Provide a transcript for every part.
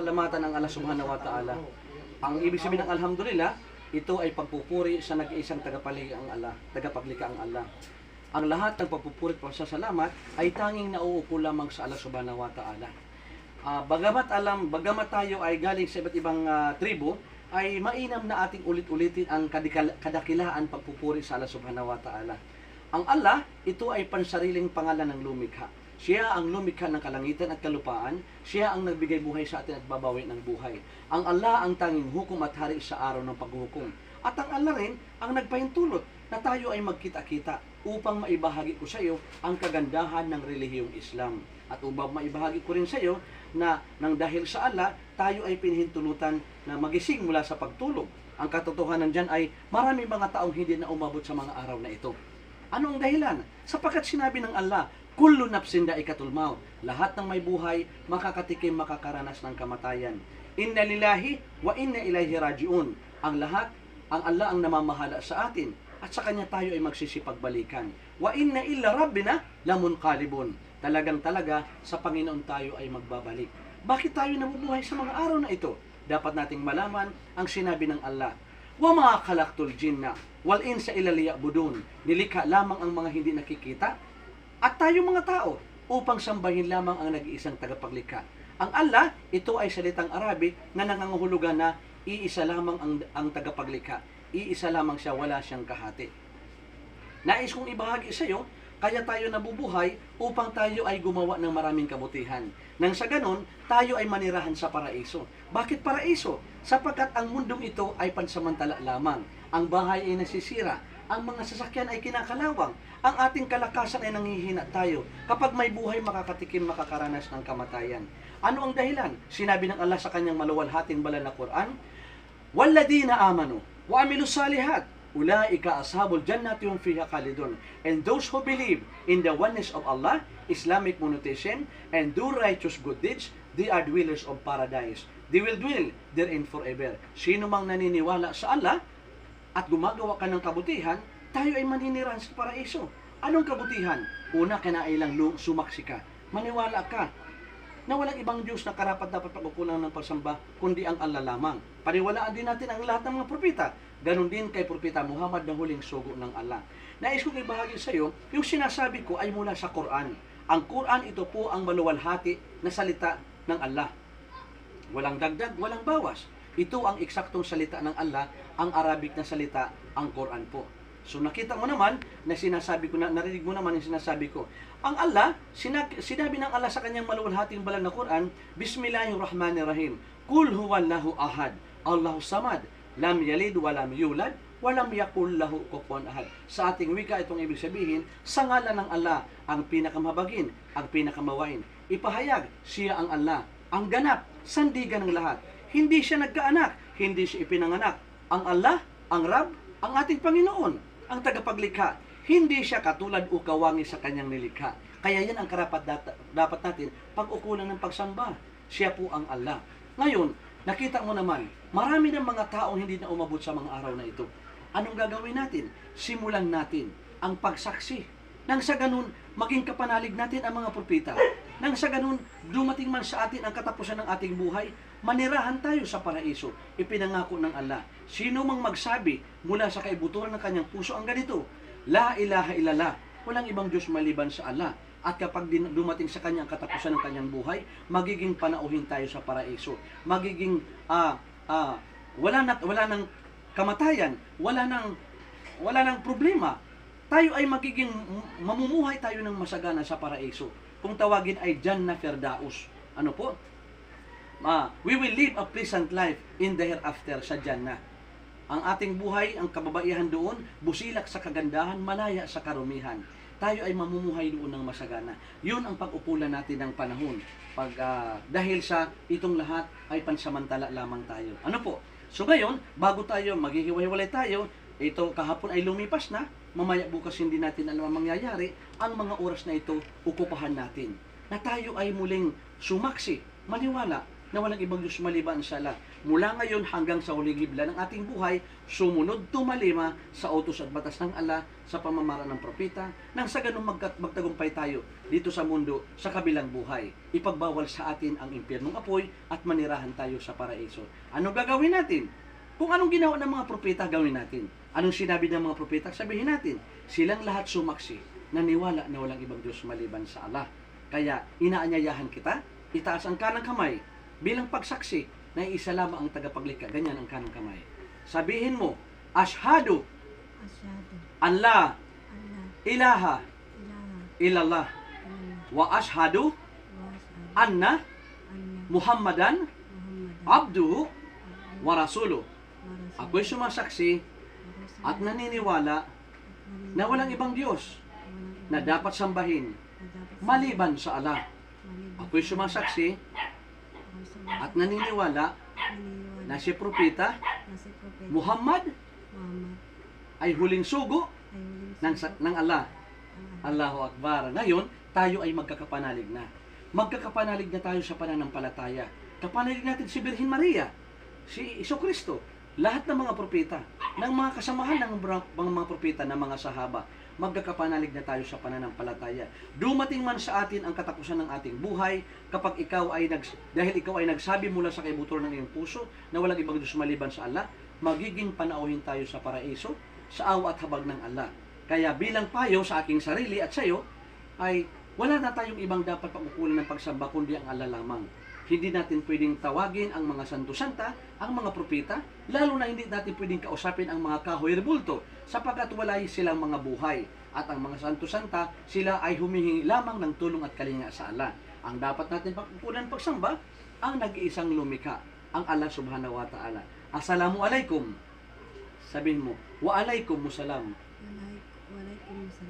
pasasalamatan ang Allah subhanahu wa ta'ala. Ang ibig sabihin ng alhamdulillah, ito ay pagpupuri sa nag-iisang tagapaglikha ang Allah. Ang lahat ng pagpupuri at pasasalamat ay tanging nauupo lamang sa Allah subhanahu wa ta'ala. Bagamat tayo ay galing sa iba't ibang tribo, ay mainam na ating ulit-ulitin ang kadakilaan pagpupuri sa Allah subhanahu wa ta'ala. Ang Allah, ito ay pansariling pangalan ng lumikha. Siya ang lumikha ng kalangitan at kalupaan. Siya ang nagbigay buhay sa atin at babawi ng buhay. Ang Allah ang tanging hukom at hari sa araw ng paghuhukom. At ang Allah rin ang nagpahintulot na tayo ay magkita-kita upang maibahagi ko sa iyo ang kagandahan ng relihiyong Islam. At upang maibahagi ko rin sa iyo na nang dahil sa Allah, tayo ay pinahintulutan na magising mula sa pagtulog. Ang katotohanan dyan ay marami mga taong hindi na umabot sa mga araw na ito. Ano ang dahilan? Sapagkat sinabi ng Allah, kullu nafsin da'ikatul maut. Lahat ng may buhay, makakatikim, makakaranas ng kamatayan. Inna lillahi wa inna ilaihi raji'un. Ang Allah ang namamahala sa atin at sa Kanya tayo ay magsisipagbalikan. Wa inna illa rabbina lamunqalibun. Talaga sa Panginoon tayo ay magbabalik. Bakit tayo nabubuhay sa mga araw na ito? Dapat nating malaman ang sinabi ng Allah. Wa ma khalaqtul jinna wal insa illa liya'budun. Nilikha lamang ang mga hindi nakikita at tayo mga tao upang sambahin lamang ang nag-iisang tagapaglikha. Ang Allah, ito ay salitang Arabic na nangangahulugan na iisa lamang ang tagapaglikha. Iisa lamang siya, wala siyang kahati. Nais kong ibahagi sa iyo, kaya tayo nabubuhay upang tayo ay gumawa ng maraming kabutihan. Nang sa ganon, tayo ay manirahan sa paraiso. Bakit paraiso? Sapagkat ang mundong ito ay pansamantala lamang. Ang bahay ay nasisira. Ang mga sasakyan ay kinakalawang. Ang ating kalakasan ay nanghihina tayo. Kapag may buhay, makakatikim, makakaranas ng kamatayan. Ano ang dahilan? Sinabi ng Allah sa kanyang maluwalhating banal na Quran, "Walladina amanu wa amilus salihat, ulaika ashabul jannati hum fiha khalidun." And those who believe in the oneness of Allah, Islamic monotheism, and do righteous good deeds, they are dwellers of paradise. They will dwell therein forever. Sino mang naniniwala sa Allah at gumagawa ka ng kabutihan, tayo ay maninirahan sa paraiso. Anong kabutihan? Una, kinailang sumaksi ka. Maniwala ka na walang ibang Diyos na karapat dapat pagkukulang ng pagsamba, kundi ang Allah lamang. Paniwalaan din natin ang lahat ng mga propeta. Ganon din kay Propeta Muhammad na huling sugo ng Allah. Nais kong ibahagi sa iyo, yung sinasabi ko ay mula sa Quran. Ang Quran, ito po ang maluwalhati na salita ng Allah. Walang dagdag, walang bawas. Ito ang eksaktong salita ng Allah, ang Arabic na salita, ang Quran po. So nakita mo naman na sinasabi ko, narinig mo naman yung sinasabi ko. Ang Allah, sinabi ng Allah sa kanyang maluwalhating banal na Quran, Bismillahirrahmanirrahim. Qul huwallahu ahad, Allahu samad, lam yalid walam yulad, walam yakul lahu kufuwan ahad. Sa ating wika, itong ibig sabihin, sa ngalan ng Allah, ang pinakamabagin, ang pinakamawain. Ipahayag, siya ang Allah, ang ganap, sandigan ng lahat. Hindi siya nagkaanak, hindi siya ipinanganak. Ang Allah, ang Rab, ang ating Panginoon, ang tagapaglikha. Hindi siya katulad o kawangi sa kanyang nilikha. Kaya yan ang karapat dapat natin pag-ukulan ng pagsamba. Siya po ang Allah. Ngayon, nakita mo naman, marami ng mga taong hindi na umabot sa mga araw na ito. Anong gagawin natin? Simulan natin ang pagsaksi. Nang sa ganun, maging kapanalig natin ang mga propeta. Nang sa ganun, dumating man sa atin ang katapusan ng ating buhay, manirahan tayo sa paraiso. Ipinangako ng Allah. Sino mang magsabi mula sa kaibuturan ng kanyang puso ang ganito, La ilaha illallah, walang ibang Diyos maliban sa Allah. At kapag dumating sa kanyang katapusan ng kanyang buhay, magiging panauhin tayo sa paraiso. Magiging wala nang kamatayan, wala nang problema. Tayo ay magiging mamumuhay tayo ng masagana sa paraiso. Kung tawagin ay Jannah Firdaus. Ano po? We will live a pleasant life in the hereafter sa Jannah. Ang ating buhay, ang kababaihan doon, busilak sa kagandahan, malaya sa karumihan. Tayo ay mamumuhay doon ng masagana. Yun ang pag-upulan natin ng panahon. Dahil sa itong lahat ay pansamantala lamang tayo. Ano po? So ngayon, bago tayo maghihiwa-hiwalay tayo, ito kahapon ay lumipas na, mamaya bukas hindi natin alam ang mangyayari, ang mga oras na ito, ukupahan natin. Na tayo ay muling sumaksi, maniwala na walang ibang Diyos maliban sa Allah. Mula ngayon hanggang sa huling hibla ng ating buhay, sumunod tumalima sa utos at batas ng Allah sa pamamaraan ng propeta, nang sa ganun magtagumpay tayo dito sa mundo sa kabilang buhay. Ipagbawal sa atin ang impyernong apoy at manirahan tayo sa paraiso. Anong gagawin natin? Kung anong ginawa ng mga propeta, gawin natin. Anong sinabi ng mga propeta, sabihin natin. Silang lahat sumaksi, naniwala na walang ibang Diyos maliban sa Allah. Kaya inaanyayahan kita, itaas ang kanang kamay bilang pagsaksi na isa lamang ang tagapaglikha. Ganyan ang kanang kamay. Sabihin mo, Ashhadu Asyhadu an la Allah ilaha ilaha illallah illallah wa ashhadu wa asyhadu anna anna Muhammadan Muhammadan abduhu abduhu wa rasuluh. wa rasuluh. Ako'y sumasaksi at naniniwala na walang ibang Diyos na dapat sambahin maliban sa Allah. Ako'y sumasaksi at naniniwala na si Propeta Muhammad ay huling sugo ng Allah. Allahu Akbar. Ngayon, tayo ay magkakapanalig na. Magkakapanalig na tayo sa pananampalataya. Kapanalig natin si Birhen Maria, si Jesucristo, lahat ng mga propeta, ng mga kasamahan ng mga propeta, ng mga sahaba, magkakapanalig na tayo sa pananampalataya. Dumating man sa atin ang katapusan ng ating buhay, kapag dahil ikaw ay nagsabi mula sa kaibuturan ng iyong puso na walang ibang Diyos maliban sa Allah, magiging panauhin tayo sa paraiso, sa awa at habag ng Allah. Kaya bilang payo sa aking sarili at sa iyo, ay wala na tayong ibang dapat pagkukulan ng pagsamba kundi ang Allah lamang. Hindi natin pwedeng tawagin ang mga santo-santa, ang mga propeta, lalo na hindi natin pwedeng kausapin ang mga kahoy rebulto, sapagkat wala silang mga buhay. At ang mga santo-santa, sila ay humihingi lamang ng tulong at kalinga sa Allah. Ang dapat natin pagkukulan pagsamba, ang nag-iisang lumikha, ang Allah subhanahu wa ta'ala. Assalamu alaikum. Sabihin mo, wa alaikum musalam.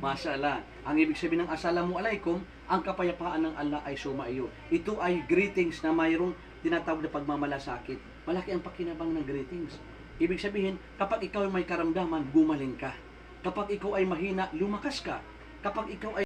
Masya Allah. Ang ibig sabihin ng assalamu alaikum, ang kapayapaan ng Allah ay sumaiyo. Ito ay greetings na mayroong tinatawag na pagmamalasakit. Malaki ang pakinabang ng greetings. Ibig sabihin, kapag ikaw ay may karamdaman, gumaling ka. Kapag ikaw ay mahina, lumakas ka. Kapag ikaw ay